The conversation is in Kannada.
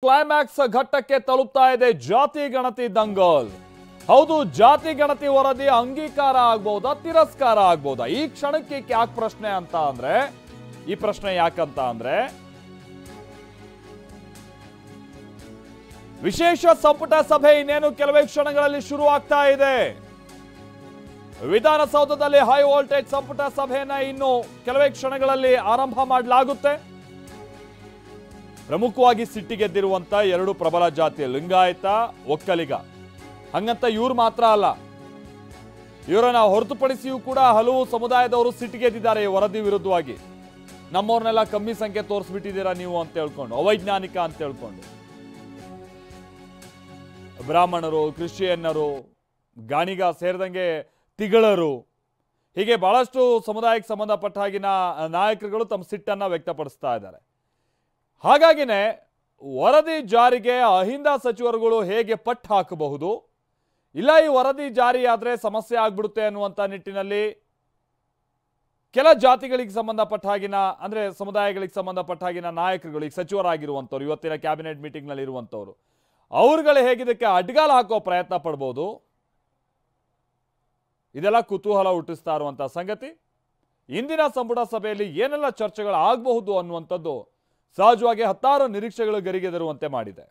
ಕ್ಲೈಮ್ಯಾಕ್ಸ್ ಘಟ್ಟಕ್ಕೆ ತಲುಪ್ತಾ ಇದೆ ಜಾತಿ ಗಣತಿ ದಂಗಲ್. ಹೌದು, ಜಾತಿ ಗಣತಿ ವರದಿ ಅಂಗೀಕಾರ ಆಗ್ಬಹುದಾ ತಿರಸ್ಕಾರ ಆಗ್ಬಹುದಾ? ಈ ಕ್ಷಣಕ್ಕೆ ಯಾಕೆ ಪ್ರಶ್ನೆ ಅಂತ ಅಂದ್ರೆ, ಈ ಪ್ರಶ್ನೆ ಯಾಕಂತ ಅಂದ್ರೆ ವಿಶೇಷ ಸಂಪುಟ ಸಭೆ ಇನ್ನೇನು ಕೆಲವೇ ಕ್ಷಣಗಳಲ್ಲಿ ಶುರು ಆಗ್ತಾ ಇದೆ. ವಿಧಾನಸೌಧದಲ್ಲಿ ಹೈ ವೋಲ್ಟೇಜ್ ಸಂಪುಟ ಸಭೆಯನ್ನ ಇನ್ನು ಕೆಲವೇ ಕ್ಷಣಗಳಲ್ಲಿ ಆರಂಭ ಮಾಡಲಾಗುತ್ತೆ. ಪ್ರಮುಖವಾಗಿ ಸಿಟ್ಟಿಗೆದ್ದಿರುವಂತ ಎರಡು ಪ್ರಬಲ ಜಾತಿ ಲಿಂಗಾಯತ ಒಕ್ಕಲಿಗ. ಹಂಗಂತ ಇವ್ರು ಮಾತ್ರ ಅಲ್ಲ, ಇವರನ್ನ ಹೊರತುಪಡಿಸಿಯೂ ಕೂಡ ಹಲವು ಸಮುದಾಯದವರು ಸಿಟ್ಟಿಗೆದ್ದಿದ್ದಾರೆ ಈ ವರದಿ ವಿರುದ್ಧವಾಗಿ. ನಮ್ಮವ್ರನ್ನೆಲ್ಲ ಕಮ್ಮಿ ಸಂಖ್ಯೆ ತೋರಿಸ್ಬಿಟ್ಟಿದ್ದೀರಾ ನೀವು ಅಂತ ಹೇಳ್ಕೊಂಡು, ಅವೈಜ್ಞಾನಿಕ ಅಂತ ಹೇಳ್ಕೊಂಡು. ಬ್ರಾಹ್ಮಣರು, ಕ್ರಿಶ್ಚಿಯನ್ನರು, ಗಾಣಿಗ ಸೇರಿದಂಗೆ ತಿಗಳರು, ಹೀಗೆ ಬಹಳಷ್ಟು ಸಮುದಾಯಕ್ಕೆ ಸಂಬಂಧಪಟ್ಟ ಹಾಗಿನ ನಾಯಕರುಗಳು ತಮ್ಮ ಸಿಟ್ಟನ್ನ ವ್ಯಕ್ತಪಡಿಸ್ತಾ ಇದ್ದಾರೆ. ಹಾಗಾಗಿನೇ ವರದಿ ಜಾರಿಗೆ ಅಹಿಂದ ಸಚಿವರುಗಳು ಹೇಗೆ ಪಟ್ಟು ಹಾಕಬಹುದು, ಇಲ್ಲ ಈ ವರದಿ ಜಾರಿಯಾದ್ರೆ ಸಮಸ್ಯೆ ಆಗ್ಬಿಡುತ್ತೆ ಅನ್ನುವಂಥ ನಿಟ್ಟಿನಲ್ಲಿ ಕೆಲ ಜಾತಿಗಳಿಗೆ ಸಂಬಂಧಪಟ್ಟ ಹಾಗಿನ ಅಂದ್ರೆ ಸಮುದಾಯಗಳಿಗೆ ಸಂಬಂಧಪಟ್ಟ ಹಾಗಿನ ನಾಯಕರುಗಳು, ಈಗ ಸಚಿವರಾಗಿರುವಂಥವ್ರು, ಇವತ್ತಿನ ಕ್ಯಾಬಿನೆಟ್ ಮೀಟಿಂಗ್ ನಲ್ಲಿ ಇರುವಂಥವ್ರು, ಅವ್ರುಗಳು ಹೇಗಿದಕ್ಕೆ ಅಡ್ಗಾಲ ಹಾಕೋ ಪ್ರಯತ್ನ ಪಡ್ಬೋದು. ಇದೆಲ್ಲ ಕುತೂಹಲ ಹುಟ್ಟಿಸ್ತಾ ಇರುವಂತಹ ಸಂಗತಿ. ಇಂದಿನ ಸಂಪುಟ ಸಭೆಯಲ್ಲಿ ಏನೆಲ್ಲ ಚರ್ಚೆಗಳು ಆಗಬಹುದು ಅನ್ನುವಂಥದ್ದು ಸಹಜವಾಗಿ ಹತ್ತಾರು ನಿರೀಕ್ಷೆಗಳು ಗರಿಗೆದರುವಂತೆ ಮಾಡಿದೆ.